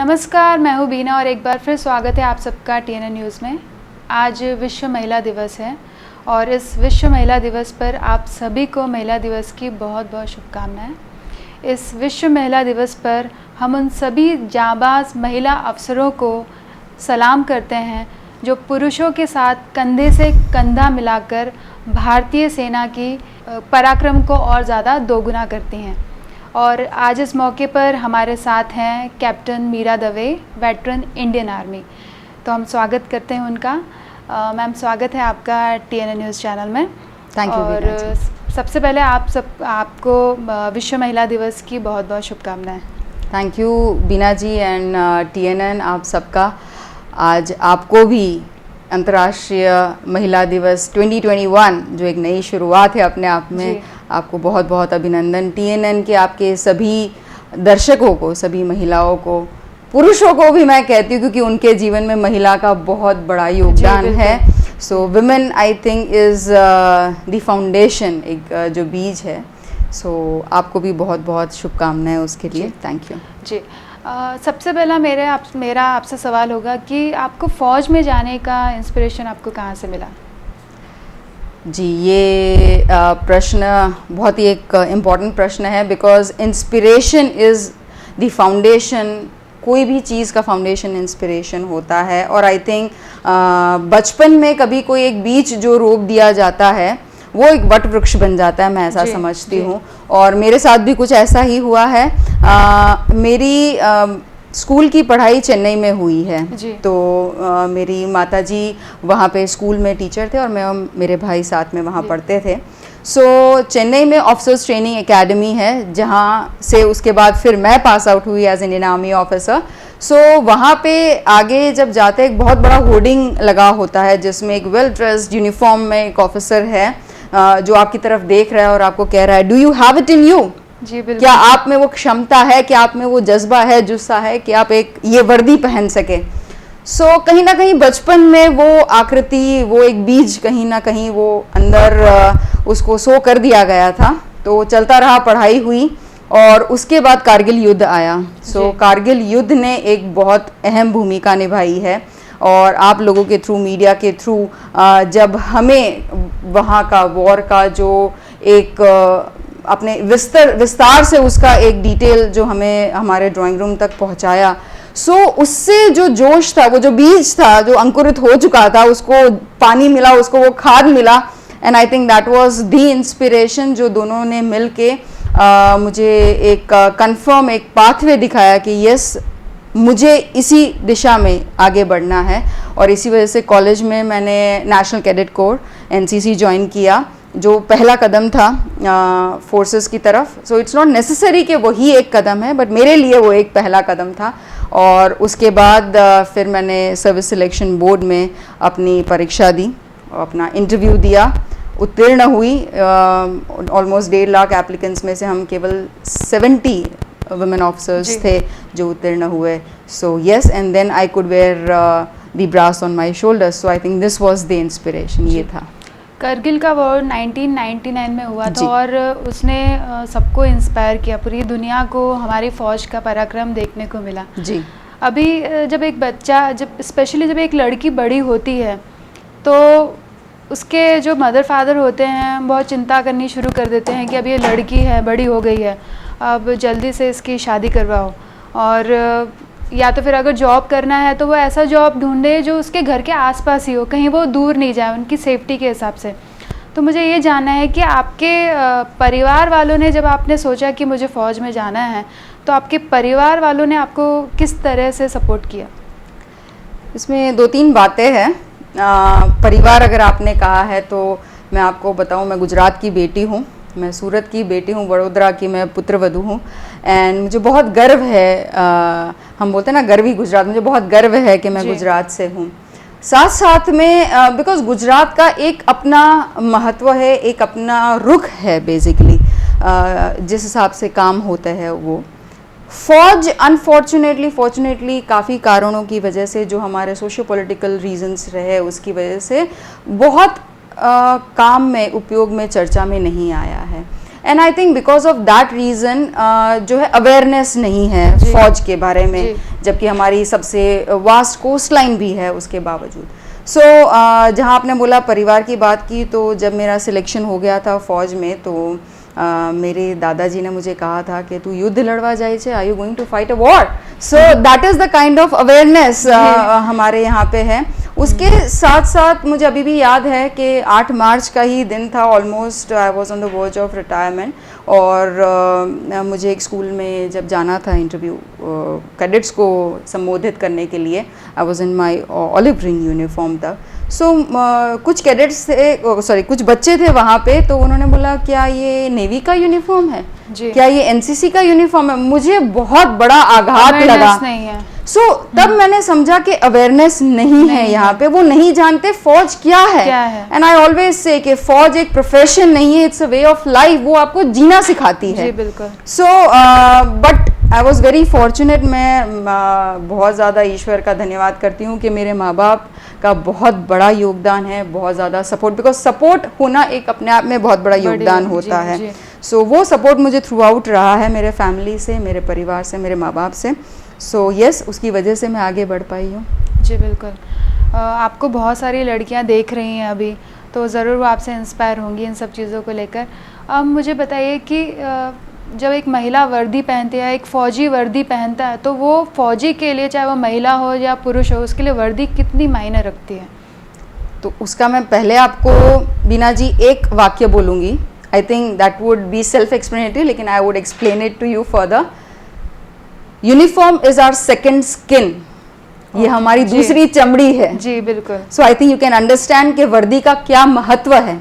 नमस्कार, मैं हूँ बीना और एक बार फिर स्वागत है आप सबका TNN न्यूज़ में। आज विश्व महिला दिवस है और इस विश्व महिला दिवस पर आप सभी को महिला दिवस की बहुत बहुत शुभकामनाएं। इस विश्व महिला दिवस पर हम उन सभी जांबाज महिला अफसरों को सलाम करते हैं जो पुरुषों के साथ कंधे से कंधा मिलाकर भारतीय सेना की पराक्रम को और ज़्यादा दोगुना करती हैं। और आज इस मौके पर हमारे साथ हैं captain Meera Dave, veteran Indian army. तो हम स्वागत करते हैं उनका। मैम, स्वागत है आपका TNN न्यूज़ चैनल में। Thank you. और सबसे पहले आपको विश्व महिला दिवस की बहुत बहुत शुभकामनाएं। Thank you Bina ji and TNN आप सबका। आज आपको भी अंतर्राष्ट्रीय महिला दिवस 2021 जो एक नई शुरुआत है अपने आप में, आपको बहुत बहुत अभिनंदन। TNN के आपके सभी दर्शकों को, सभी महिलाओं को, पुरुषों को भी मैं कहती हूँ क्योंकि उनके जीवन में महिला का बहुत बड़ा योगदान है। So women I think is the foundation, एक जो बीज है। सो आपको भी बहुत बहुत शुभकामनाएं उसके लिए। थैंक यू जी। सबसे पहला मेरा आपसे सवाल होगा कि आपको फ़ौज में जाने का इंस्पिरेशन आपको कहाँ से मिला? जी, ये प्रश्न बहुत ही एक इम्पॉर्टेंट प्रश्न है because inspiration is the foundation. कोई भी चीज़ का फाउंडेशन इंस्पिरेशन होता है और आई थिंक बचपन में कभी कोई एक बीज जो रोप दिया जाता है वो एक वट वृक्ष बन जाता है, मैं ऐसा समझती हूँ। और मेरे साथ भी कुछ ऐसा ही हुआ है। मेरी स्कूल की पढ़ाई चेन्नई में हुई है, तो मेरी माताजी वहाँ पे स्कूल में टीचर थे और मेरे भाई साथ में वहाँ पढ़ते थे। सो चेन्नई में ऑफिसर्स ट्रेनिंग एकेडमी है जहाँ से उसके बाद फिर मैं पास आउट हुई एज इंडियन आर्मी ऑफिसर। सो वहाँ पे आगे जब जाते एक बहुत बड़ा होर्डिंग लगा होता है जिसमें एक वेल ड्रेस्ड यूनिफॉर्म में एक ऑफिसर है जो आपकी तरफ देख रहा है और आपको कह रहा है, do you have it in you? जी बिल्कुल। क्या आप में वो क्षमता है, क्या आप में वो जज्बा है, जुस्सा है कि आप एक ये वर्दी पहन सके? सो कहीं ना कहीं बचपन में वो आकृति, वो एक बीज कहीं ना कहीं वो अंदर उसको सो कर दिया गया था। तो चलता रहा, पढ़ाई हुई और उसके बाद कारगिल युद्ध आया। सो कारगिल युद्ध ने एक बहुत अहम भूमिका निभाई है और आप लोगों के थ्रू, मीडिया के थ्रू जब हमें वहाँ का वॉर का जो एक अपने विस्तार से उसका एक डिटेल जो हमें हमारे ड्राइंग रूम तक पहुँचाया, सो उससे जो जोश था, वो जो बीज था जो अंकुरित हो चुका था, उसको पानी मिला, उसको वो खाद मिला। And I think that was the inspiration जो दोनों ने मिल के मुझे एक कंफर्म एक पाथवे दिखाया कि यस, मुझे इसी दिशा में आगे बढ़ना है। और इसी वजह से कॉलेज में मैंने national cadet corps NCC join किया जो पहला कदम था फोर्सेस की तरफ। सो इट्स नॉट नेसेसरी कि वही एक कदम है, बट मेरे लिए वो एक पहला कदम था। और उसके बाद फिर मैंने सर्विस सिलेक्शन बोर्ड में अपनी परीक्षा दी, अपना इंटरव्यू दिया, उत्तीर्ण हुई। ऑलमोस्ट 1.5 लाख एप्लीकेंट्स में से हम केवल 70 वुमेन ऑफिसर्स थे जो उत्तीर्ण हुए। So yes, and then I could wear the brass on my shoulders. So I think this was the inspiration. ये था। करगिल का वॉर 1999 में हुआ था और उसने सबको इंस्पायर किया, पूरी दुनिया को हमारी फ़ौज का पराक्रम देखने को मिला। जी। अभी जब एक बच्चा, स्पेशली जब एक लड़की बड़ी होती है तो उसके जो मदर फादर होते हैं बहुत चिंता करनी शुरू कर देते हैं कि अब ये लड़की है, बड़ी हो गई है, अब जल्दी से इसकी शादी करवाओ। और या तो फिर अगर जॉब करना है तो वो ऐसा जॉब ढूंढे जो उसके घर के आसपास ही हो, कहीं वो दूर नहीं जाए, उनकी सेफ्टी के हिसाब से। तो मुझे ये जानना है कि आपके परिवार वालों ने, जब आपने सोचा कि मुझे फ़ौज में जाना है, तो आपके परिवार वालों ने आपको किस तरह से सपोर्ट किया? इसमें 2-3 बातें हैं। परिवार अगर आपने कहा है तो मैं आपको बताऊं, मैं गुजरात की बेटी हूं, मैं सूरत की बेटी हूं, वडोदरा की मैं पुत्रवधू हूं। एंड मुझे बहुत गर्व है, हम बोलते हैं ना गर्वी गुजरात, मुझे बहुत गर्व है कि मैं गुजरात से हूं। साथ साथ में बिकॉज गुजरात का एक अपना महत्व है, एक अपना रुख है बेसिकली, जिस हिसाब से काम होता है वो। फौज फॉर्चुनेटली काफ़ी कारणों की वजह से, जो हमारे सोशो पॉलिटिकल रीजंस रहे उसकी वजह से बहुत काम में, उपयोग में, चर्चा में नहीं आया है। And I think because of that reason जो है अवेयरनेस नहीं है फौज के बारे में जबकि हमारी सबसे वास्ट कोस्ट लाइन भी है उसके बावजूद। सो जहाँ आपने बोला परिवार की बात की, तो जब मेरा सिलेक्शन हो गया था फ़ौज में, तो मेरे दादाजी ने मुझे कहा था कि तू युद्ध लड़वा जाए छे, are you going to fight a war. So that is the kind of awareness हमारे यहाँ पे है। उसके साथ साथ मुझे अभी भी याद है कि 8 मार्च का ही दिन था, almost I was on the verge of retirement, और मुझे एक स्कूल में जब जाना था इंटरव्यू कैडेट्स को संबोधित करने के लिए, I was in my olive green uniform तक। सो कुछ कैडेट्स थे, सॉरी कुछ बच्चे थे वहाँ पे, तो उन्होंने बोला क्या ये नेवी का यूनिफॉर्म है, क्या ये एनसीसी का यूनिफॉर्म है। मुझे बहुत बड़ा आघात लगा। नहीं है। तब मैंने समझा कि अवेयरनेस नहीं है यहाँ पे, वो नहीं जानते फौज क्या है। एंड आई ऑलवेज से कि फौज एक प्रोफेशन नहीं है, it's a way of life, वो आपको जीना सिखाती है। जी बिल्कुल। So but I was very fortunate. मैं बहुत ज़्यादा ईश्वर का धन्यवाद करती हूँ कि मेरे माँ बाप का बहुत बड़ा योगदान है, बहुत ज़्यादा सपोर्ट, बिकॉज सपोर्ट होना एक अपने आप में बहुत बड़ा योगदान होता है। सो वो सपोर्ट मुझे थ्रू आउट रहा है, मेरे फैमिली से, मेरे परिवार से, मेरे माँ बाप से। सो यस, उसकी वजह से मैं आगे बढ़ पाई हूँ। जी बिल्कुल। आपको बहुत सारी लड़कियाँ देख रही हैं अभी, तो ज़रूर वो आपसे इंस्पायर होंगी इन सब चीज़ों को लेकर। अब मुझे बताइए कि जब एक महिला वर्दी पहनती है, एक फ़ौजी वर्दी पहनता है, तो वो फ़ौजी के लिए, चाहे वो महिला हो या पुरुष हो, उसके लिए वर्दी कितनी मायने रखती है? तो उसका मैं पहले आपको बीना जी एक वाक्य बोलूँगी। I think that would be self explanatory, लेकिन I would explain it to you further. Uniform is our second skin. ये हमारी दूसरी चमड़ी है। जी बिल्कुल। So I think you can understand कि वर्दी का क्या महत्व है।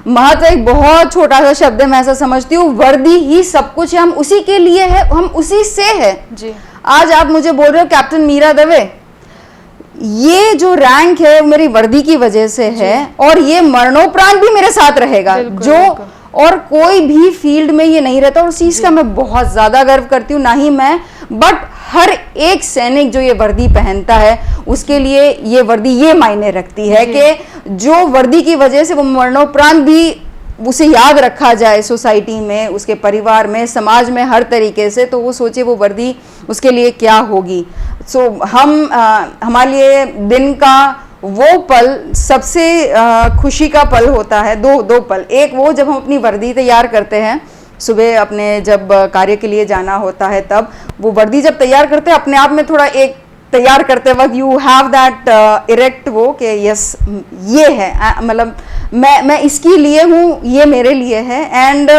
महत्व एक बहुत छोटा सा शब्द है, मैं ऐसा समझती हूँ। वर्दी ही सब कुछ है, हम उसी के लिए है, हम उसी से है। जी। आज आप मुझे बोल रहे हो कैप्टन मीरा दवे, ये जो रैंक है मेरी वर्दी की वजह से है, और ये मरणोपरांत भी मेरे साथ रहेगा। जो और कोई भी फील्ड में ये नहीं रहता, और उस चीज का मैं बहुत ज्यादा गर्व करती हूँ। ना ही मैं, बट हर एक सैनिक जो ये वर्दी पहनता है, उसके लिए ये वर्दी ये मायने रखती है कि जो वर्दी की वजह से वो मरणोपरांत भी उसे याद रखा जाए सोसाइटी में, उसके परिवार में, समाज में, हर तरीके से। तो वो सोचे वो वर्दी उसके लिए क्या होगी। सो हमारे लिए दिन का वो पल सबसे खुशी का पल होता है। दो पल, एक वो जब हम अपनी वर्दी तैयार करते हैं सुबह, अपने जब कार्य के लिए जाना होता है, तब वो वर्दी जब तैयार करते हैं, अपने आप में थोड़ा एक तैयार करते वक्त यू हैव दैट इरेक्ट वो कि यस ये है, मतलब मैं इसके लिए हूँ, ये मेरे लिए है। एंड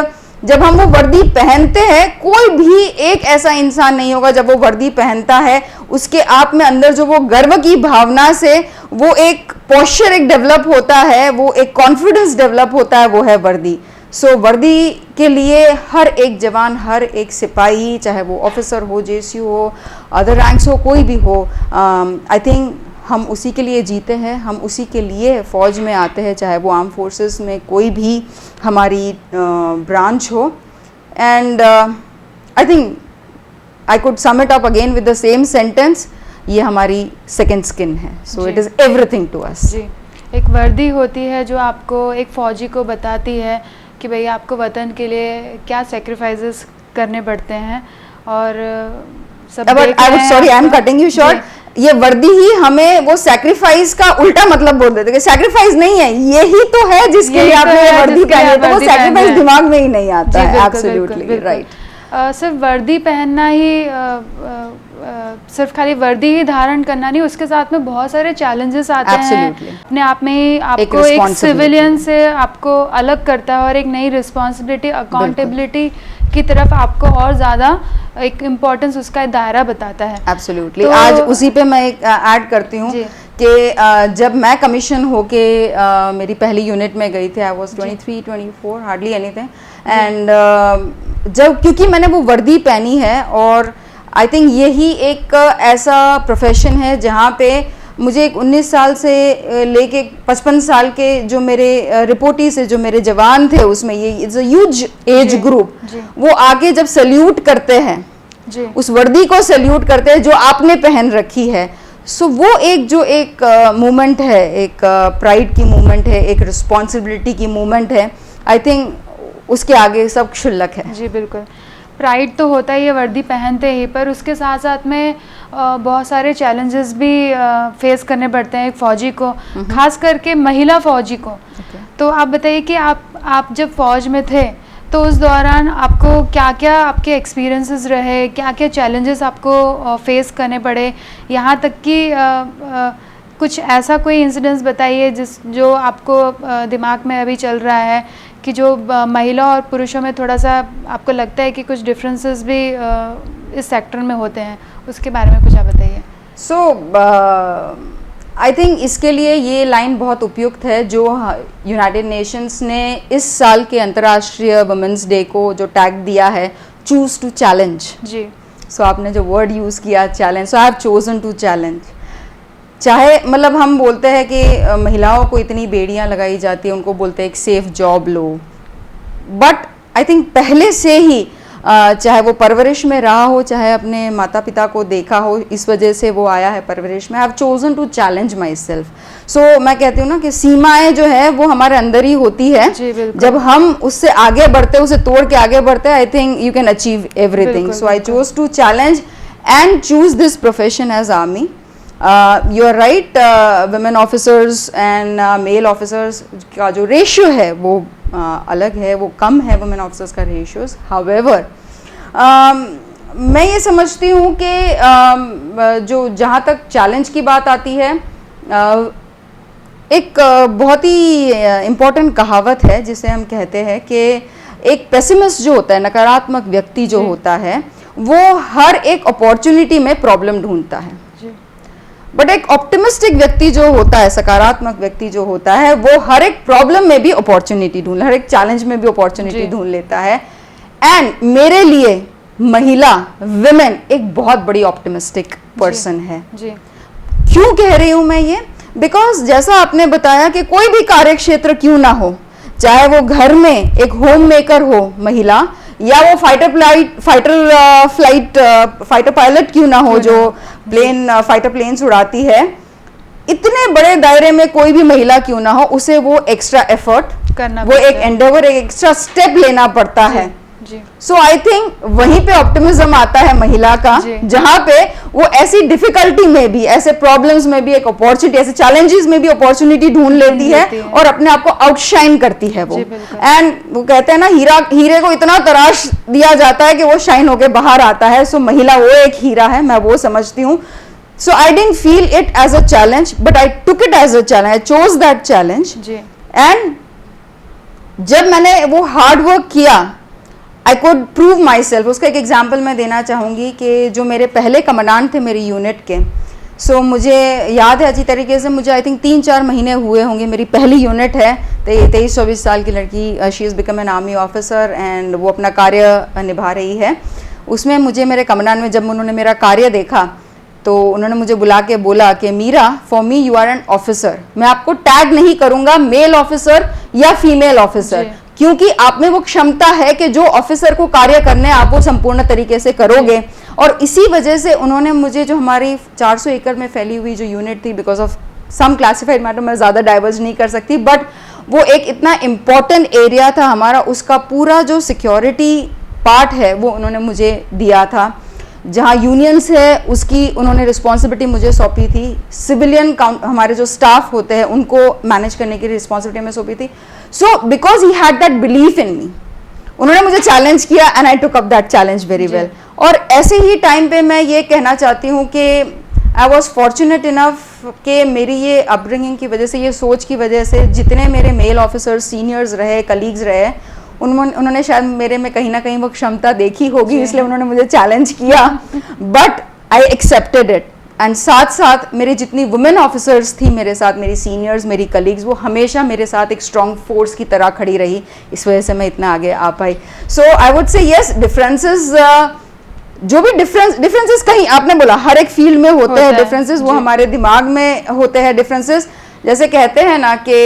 जब हम वो वर्दी पहनते हैं, कोई भी एक ऐसा इंसान नहीं होगा जब वो वर्दी पहनता है, उसके आप में अंदर जो वो गर्व की भावना से वो एक पोस्चर एक डेवलप होता है, वो एक कॉन्फिडेंस डेवलप होता है, वो है वर्दी। सो वर्दी के लिए हर एक जवान, हर एक सिपाही, चाहे वो ऑफिसर हो, जेसीयू हो, अदर रैंक्स हो, कोई भी हो, आई थिंक हम उसी के लिए जीते हैं, हम उसी के लिए फ़ौज में आते हैं, चाहे वो आर्म फोर्सेस में कोई भी हमारी ब्रांच हो। And I think I could sum it up again with the same sentence, ये हमारी सेकेंड स्किन है। So it is everything to us. जी, एक वर्दी होती है जो आपको, एक फ़ौजी को बताती है कि भाई आपको वतन के लिए क्या सेक्रीफाइसेस करने पड़ते हैं। और सब sorry I am cutting you short, ये वर्दी ही हमें वो सैक्रिफाइस का उल्टा मतलब बोल देते हैं। सैक्रिफाइस नहीं है, यही तो है जिसके लिए आपने ये वर्दी पहनी है, तो वो सैक्रिफाइस दिमाग में ही नहीं आता है। Absolutely right. सिर्फ वर्दी पहनना ही, सिर्फ खाली वर्दी ही धारण करना नहीं, उसके साथ में बहुत सारे चैलेंजेस आते हैं। अपने आप में ही आपको एक सिविलियन से आपको अलग करता है, और एक नई रिस्पॉन्सिबिलिटी, अकाउंटेबिलिटी की तरफ आपको और ज़्यादा एक इम्पोर्टेंस, उसका दायरा बताता है। एब्सोल्युटली। तो आज उसी पे मैं एक ऐड करती हूँ कि जब मैं कमीशन होके मेरी पहली यूनिट में गई थी, I was 23-24, hardly anything. And जब, क्योंकि मैंने वो वर्दी पहनी है, और आई थिंक यही एक ऐसा प्रोफेशन है जहाँ पे मुझे एक 19 साल से लेके 55 साल के जो मेरे रिपोर्टी से जो मेरे जवान थे, उसमें ये it's a huge age group, वो आके जब सल्यूट करते हैं, उस वर्दी को सल्यूट करते हैं जो आपने पहन रखी है। सो वो एक जो एक मूवमेंट है, एक प्राइड की मूवमेंट है, एक रिस्पॉन्सिबिलिटी की मूवमेंट है, आई थिंक उसके आगे सब क्षुल्लक है। जी बिल्कुल। प्राइड तो होता ही है वर्दी पहनते ही, पर उसके साथ साथ में बहुत सारे चैलेंजेस भी फेस करने पड़ते हैं एक फ़ौजी को, खास करके महिला फ़ौजी को। तो आप बताइए कि आप जब फ़ौज में थे तो उस दौरान आपको क्या क्या आपके एक्सपीरियंसेस रहे, क्या क्या चैलेंजेस आपको फेस करने पड़े, यहाँ तक कि कुछ ऐसा कोई इंसिडेंस बताइए जो आपको दिमाग में अभी चल रहा है कि जो महिला और पुरुषों में थोड़ा सा आपको लगता है कि कुछ डिफरेंसेस भी इस सेक्टर में होते हैं, उसके बारे में कुछ आप बताइए। आई थिंक इसके लिए ये लाइन बहुत उपयुक्त है जो यूनाइटेड नेशंस ने इस साल के अंतर्राष्ट्रीय वुमेन्स डे को जो टैग दिया है, चूज टू चैलेंज। जी। सो आपने जो वर्ड यूज़ किया challenge, so I have chosen to challenge. चाहे मतलब हम बोलते हैं कि महिलाओं को इतनी बेड़ियां लगाई जाती है, उनको बोलते हैं एक safe job low, but I think पहले से ही चाहे वो परवरिश में रहा हो, चाहे अपने माता पिता को देखा हो, इस वजह से वो आया है परवरिश में। I have chosen to challenge myself. So मैं कहती हूँ ना कि सीमाएं जो है वो हमारे अंदर ही होती है। जब हम उससे आगे बढ़ते, उसे तोड़ के आगे बढ़ते, I think you can achieve everything. So I chose to challenge and choose this profession as army. You are right, women officers and male officers का जो रेशियो है वो अलग है, वो कम है वुमेन ऑफिसर्स का रेशियोज। हाउएवर मैं ये समझती हूँ कि जो जहाँ तक चैलेंज की बात आती है, एक बहुत ही इम्पोर्टेंट कहावत है जिसे हम कहते हैं कि एक पेसिमिस्ट जो होता है, नकारात्मक व्यक्ति जो होता है, वो हर एक अपॉर्चुनिटी में प्रॉब्लम ढूंढता है, बट एक ऑप्टिमिस्टिक व्यक्ति जो होता है, सकारात्मक व्यक्ति जो होता है, वो हर एक प्रॉब्लम में भी अपॉर्चुनिटी ढूंढ, हर एक चैलेंज में भी अपॉर्चुनिटी ढूंढ लेता है। एंड मेरे लिए महिला, विमेन एक बहुत बड़ी ऑप्टिमिस्टिक पर्सन है। जी। क्यों कह रही हूं मैं ये? बिकॉज जैसा आपने बताया कि कोई भी कार्य क्षेत्र क्यों ना हो, चाहे वो घर में एक होम मेकर हो महिला, या वो फाइटर पायलट क्यों ना हो जो फाइटर प्लेन्स उड़ाती है, इतने बड़े दायरे में कोई भी महिला क्यों ना हो, उसे वो एक्स्ट्रा एफर्ट करना, वो एक एंडेवर, एक एक्स्ट्रा स्टेप लेना पड़ता है। सो आई थिंक वहीं पे ऑप्टिमिज्म आता है महिला का, जहां पे वो ऐसी डिफिकल्टी में भी, ऐसे प्रॉब्लम्स में भी एक अपॉर्चुनिटी, ऐसे चैलेंजेस में भी अपॉर्चुनिटी ढूंढ लेती है और अपने आप को आउटशाइन करती है वो। एंड वो कहते हैं ना, हीरे को इतना तराश दिया जाता है कि वो शाइन होके बाहर आता है। सो महिला वो एक हीरा है, मैं वो समझती हूँ। So I didn't feel it as a challenge, but I took it as a challenge. I chose that challenge. And जब मैंने वो हार्ड वर्क किया, I could prove myself. उसका एक एग्जाम्पल मैं देना चाहूँगी कि जो मेरे पहले कमांडेंट थे मेरी यूनिट के, सो मुझे याद है अच्छी तरीके से, मुझे आई थिंक 3-4 महीने हुए होंगे, मेरी पहली यूनिट है, 23-24 साल की लड़की, she is become an army officer and वो अपना कार्य निभा रही है। उसमें मुझे मेरे कमांडेंट में जब उन्होंने मेरा कार्य देखा तो उन्होंने मुझे बुला के बोला कि Meera, for me you are an officer, मैं आपको टैग नहीं करूंगा मेल ऑफिसर या फीमेल ऑफिसर, क्योंकि आप में वो क्षमता है कि जो ऑफिसर को कार्य करने आप वो संपूर्ण तरीके से करोगे। और इसी वजह से उन्होंने मुझे, जो हमारी 400 एकड़ में फैली हुई जो यूनिट थी, because of some classified matter मैं ज़्यादा डाइवर्ज नहीं कर सकती, बट वो एक इतना इम्पॉर्टेंट एरिया था हमारा, उसका पूरा जो सिक्योरिटी पार्ट है वो उन्होंने मुझे दिया था। जहाँ यूनियंस है उसकी उन्होंने रिस्पॉन्सिबिलिटी मुझे सौंपी थी, सिविलियन हमारे जो स्टाफ होते हैं उनको मैनेज करने की रिस्पॉन्सिबिलिटी हमें सौंपी थी। So because he had that belief in me, उन्होंने मुझे चैलेंज किया and I took up that challenge very well. और ऐसे ही टाइम पे मैं ये कहना चाहती हूँ कि आई वॉज फॉर्चुनेट इनफ कि मेरी ये अपब्रिंगिंग की वजह से, ये सोच की वजह से, जितने मेरे मेल ऑफिसर्स, सीनियर्स रहे, कलीग्स रहे, उन्होंने शायद मेरे में कहीं ना कहीं वो क्षमता देखी होगी, इसलिए उन्होंने मुझे चैलेंज किया, but I accepted it. And साथ साथ मेरी जितनी वुमेन ऑफिसर्स थी मेरे साथ, मेरी सीनियर्स, मेरी कलीग्स, वो हमेशा मेरे साथ एक स्ट्रॉन्ग फोर्स की तरह खड़ी रही, इस वजह से मैं इतना आगे आ पाई। So I would say yes, differences, जो भी डिफरेंसेस कहीं आपने बोला हर एक फील्ड में होते हैं डिफरेंसेस, वो हमारे दिमाग में होते हैं डिफरेंसेस। जैसे कहते हैं ना कि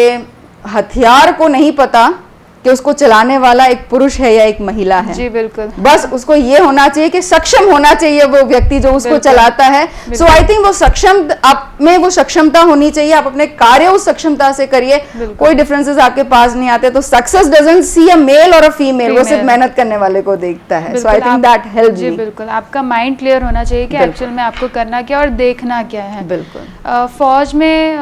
हथियार को नहीं पता कि उसको चलाने वाला एक पुरुष है या एक महिला है। जी बिल्कुल। बस उसको ये होना चाहिए कि सक्षम होना चाहिए वो व्यक्ति जो उसको चलाता है। सो आई थिंक वो सक्षम, आप में वो सक्षमता होनी चाहिए, आप अपने कार्य उस सक्षमता से करिए, कोई डिफरेंसेस आपके पास नहीं आते। तो success doesn't see a male और अ फीमेल, वो सिर्फ मेहनत करने वाले को देखता है। So I think that help me. जी बिल्कुल, आपका माइंड क्लियर होना चाहिए कि एक्चुअल में आपको करना क्या और देखना क्या है। बिल्कुल। फौज में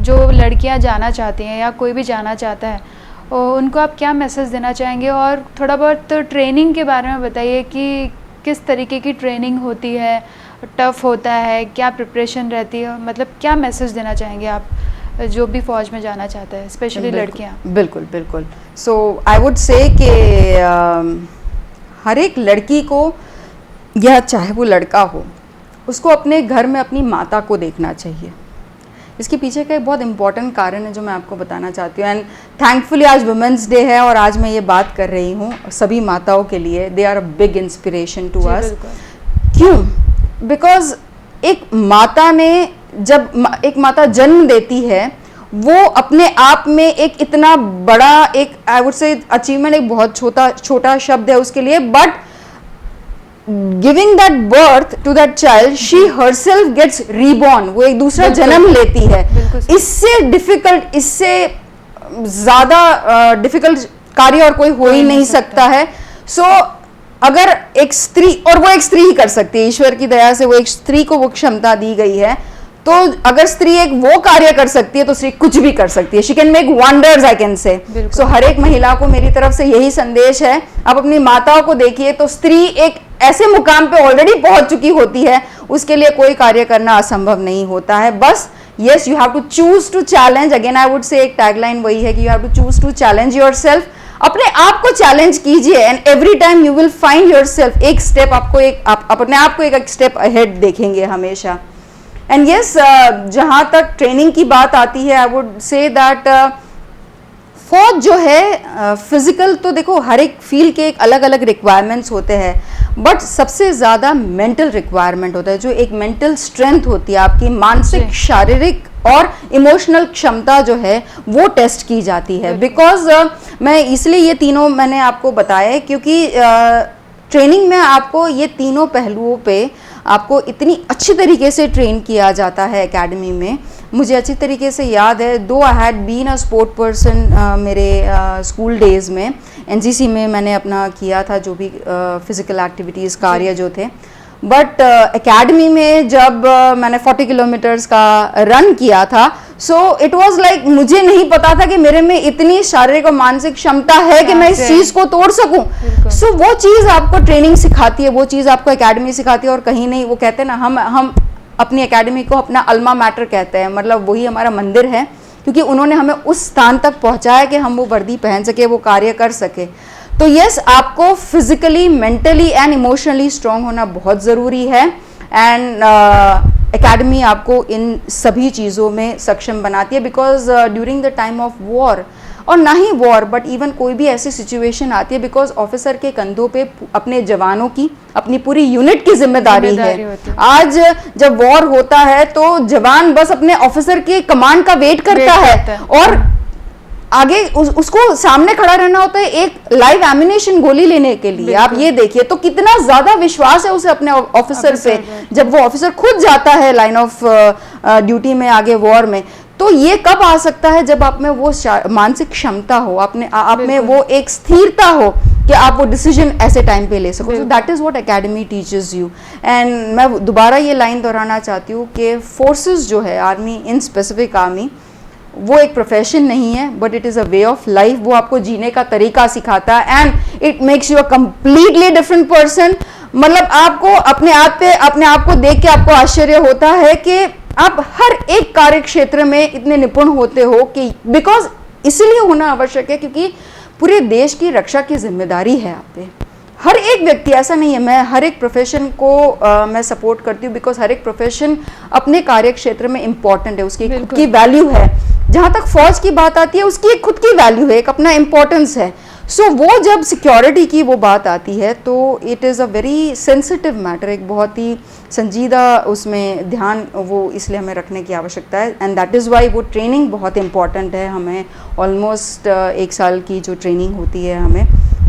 जो लड़कियां जाना चाहती हैं या कोई भी जाना चाहता है, उनको आप क्या मैसेज देना चाहेंगे? और थोड़ा बहुत ट्रेनिंग के बारे में बताइए कि किस तरीके की ट्रेनिंग होती है, टफ होता है, क्या प्रिपरेशन रहती है, मतलब क्या मैसेज देना चाहेंगे आप जो भी फौज में जाना चाहता है, स्पेशली लड़कियां? बिल्कुल बिल्कुल। सो आई वुड से कि हर एक लड़की को, या चाहे वो लड़का हो, उसको अपने घर में अपनी माता को देखना चाहिए। इसके पीछे का एक बहुत इंपॉर्टेंट कारण है जो मैं आपको बताना चाहती हूँ। एंड थैंकफुली आज वुमेंस डे है और आज मैं ये बात कर रही हूँ सभी माताओं के लिए। They are a big inspiration to us. क्यों? बिकॉज एक माता ने, जब एक माता जन्म देती है, वो अपने आप में एक इतना बड़ा, एक आई वुड से अचीवमेंट, एक बहुत छोटा शब्द है उसके लिए, but giving that birth to that child, she herself gets reborn, वो एक दूसरा जन्म लेती है। इससे डिफिकल्ट, इससे ज्यादा डिफिकल्ट कार्य और कोई हो ही नहीं सकता है। सो अगर एक स्त्री, और वो एक स्त्री ही कर सकती है, ईश्वर की दया से वो एक स्त्री को वो क्षमता दी गई है, तो अगर स्त्री एक वो कार्य कर सकती है तो स्त्री कुछ भी कर सकती है। She can make wonders, I can say. सो हर एक महिला को मेरी तरफ से यही संदेश है, आप अपनी माताओं को देखिए तो स्त्री एक ऐसे मुकाम पे ऑलरेडी पहुंच चुकी होती है, उसके लिए कोई कार्य करना असंभव नहीं होता है। बस yes, you have to choose to challenge. Again I would say एक टैगलाइन वही है कि you have to choose to challenge yourself. अपने आप को चैलेंज कीजिए and every time you will find yourself एक स्टेप, आपको एक, आप अपने आप को एक स्टेप अहेड देखेंगे हमेशा। एंड यस, जहां तक ट्रेनिंग की बात आती है, आई वुड से दैट फौज जो है, फिजिकल तो देखो हर एक फील्ड के एक अलग अलग रिक्वायरमेंट्स होते हैं, बट सबसे ज़्यादा मेंटल रिक्वायरमेंट होता है, जो एक मेंटल स्ट्रेंथ होती है आपकी, मानसिक, शारीरिक और इमोशनल क्षमता जो है वो टेस्ट की जाती है। बिकॉज मैं इसलिए ये तीनों मैंने आपको बताया क्योंकि ट्रेनिंग में आपको ये तीनों पहलुओं पे आपको इतनी अच्छी तरीके से ट्रेन किया जाता है एकेडमी में। मुझे अच्छी तरीके से याद है, though I had been a sport person मेरे स्कूल डेज़ में, एनसीसी में मैंने अपना किया था जो भी फिजिकल एक्टिविटीज़ कार्य जो थे, बट एकेडमी में जब मैंने 40 किलोमीटर्स का रन किया था, सो इट वाज लाइक, मुझे नहीं पता था कि मेरे में इतनी शारीरिक और मानसिक क्षमता है कि मैं इस चीज़ को तोड़ सकूं। सो वो चीज़ आपको ट्रेनिंग सिखाती है, वो चीज़ आपको एकेडमी सिखाती है, और कहीं नहीं, वो कहते हैं ना, हम अपनी एकेडमी को अपना अल्मा मैटर कहते हैं, मतलब वही हमारा मंदिर है, क्योंकि उन्होंने हमें उस स्थान तक पहुंचाया कि हम वो वर्दी पहन सके, वो कार्य कर सके। तो यस, आपको physically, mentally and emotionally strong होना बहुत ज़रूरी है। एंड एकेडमी आपको इन सभी चीज़ों में सक्षम बनाती है, because during the time of war, और ना ही वॉर बट इवन कोई भी ऐसी सिचुएशन आती है, बिकॉज ऑफिसर के कंधों पे अपने जवानों की, अपनी पूरी यूनिट की जिम्मेदारी है। आज जब वॉर होता है तो जवान बस अपने ऑफिसर की कमांड का वेट करता है, और आगे उसको सामने खड़ा रहना होता है एक लाइव एम्यूनेशन गोली लेने के लिए। आप ये देखिए तो कितना ज्यादा विश्वास है उसे अपने ऑफिसर पे, जब वो ऑफिसर खुद जाता है लाइन ऑफ ड्यूटी में आगे वॉर में। तो ये कब आ सकता है? जब आप में वो मानसिक क्षमता हो, आप में वो एक स्थिरता हो कि आप वो डिसीजन ऐसे टाइम पे ले सको। So that is what academy teaches you. And मैं दोबारा ये लाइन दोहराना चाहती हूँ कि फोर्सेस जो है, आर्मी, इन स्पेसिफिक आर्मी, वो एक प्रोफेशन नहीं है, but it is a way of life. वो आपको जीने का तरीका सिखाता है and it makes you a completely different person. मतलब आपको अपने आप को देख के आपको आश्चर्य होता है कि आप हर एक कार्य क्षेत्र में इतने निपुण होते हो, कि बिकॉज इसलिए होना आवश्यक है क्योंकि पूरे देश की रक्षा की जिम्मेदारी है आप पे। हर एक व्यक्ति, ऐसा नहीं है, मैं हर एक प्रोफेशन को मैं सपोर्ट करती हूँ, बिकॉज हर एक प्रोफेशन अपने कार्य क्षेत्र में इम्पॉर्टेंट है, उसकी खुद की वैल्यू है। जहाँ तक फौज की बात आती है, उसकी एक खुद की वैल्यू है, एक अपना इम्पोर्टेंस है। सो वो जब सिक्योरिटी की वो बात आती है तो it is a very sensitive matter, एक बहुत ही संजीदा उसमें ध्यान वो इसलिए हमें रखने की आवश्यकता है, एंड दैट इज़ वाई वो ट्रेनिंग बहुत इंपॉर्टेंट है। हमें ऑलमोस्ट 1 साल की जो ट्रेनिंग होती है, हमें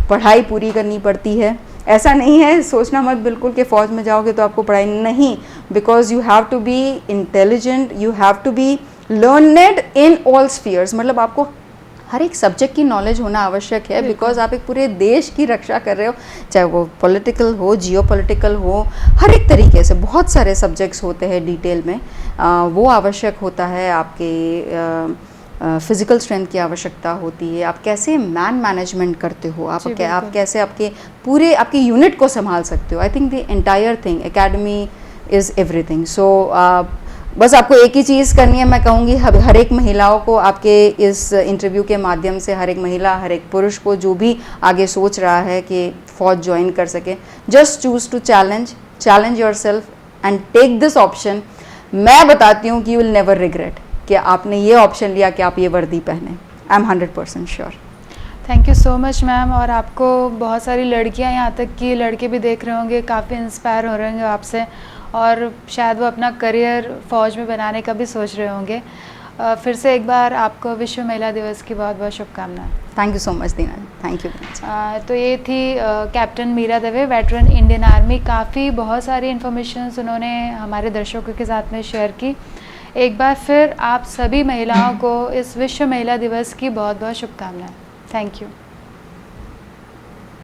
पढ़ाई पूरी करनी पड़ती है। ऐसा नहीं है, सोचना मत बिल्कुल कि फ़ौज में जाओगे तो आपको पढ़ाई नहीं, because you have to be intelligent, you have to be learned in all spheres, मतलब आपको हर एक सब्जेक्ट की नॉलेज होना आवश्यक है, बिकॉज आप एक पूरे देश की रक्षा कर रहे हो, चाहे वो पॉलिटिकल हो, जियो पॉलिटिकल हो, हर एक तरीके से बहुत सारे सब्जेक्ट्स होते हैं डिटेल में, वो आवश्यक होता है। आपके फिज़िकल स्ट्रेंथ की आवश्यकता होती है, आप कैसे मैनेजमेंट करते हो, आप कैसे आपके पूरे आपके यूनिट को संभाल सकते हो। I think the entire thing, academy is everything. So बस आपको एक ही चीज़ करनी है, मैं कहूँगी हर एक महिलाओं को, आपके इस इंटरव्यू के माध्यम से हर एक महिला, हर एक पुरुष को जो भी आगे सोच रहा है कि फ़ौज ज्वाइन कर सके, just choose to challenge yourself and take this option. मैं बताती हूँ कि यू विल नेवर रिग्रेट कि आपने ये ऑप्शन लिया कि आप ये वर्दी पहने। I am 100% sure. Thank you so much ma'am. और आपको बहुत सारी लड़कियां, यहाँ तक कि लड़के भी देख रहे होंगे, काफ़ी इंस्पायर हो रहे होंगे आपसे, और शायद वो अपना करियर फ़ौज में बनाने का भी सोच रहे होंगे। फिर से एक बार आपको विश्व महिला दिवस की बहुत बहुत शुभकामनाएं। Thank you so much Dina, thank you. तो ये थी captain Meera Dave, veteran Indian army. काफ़ी बहुत सारी इन्फॉर्मेशंस उन्होंने हमारे दर्शकों के साथ में शेयर की। एक बार फिर आप सभी महिलाओं को इस विश्व महिला दिवस की बहुत बहुत शुभकामनाएं। Thank you.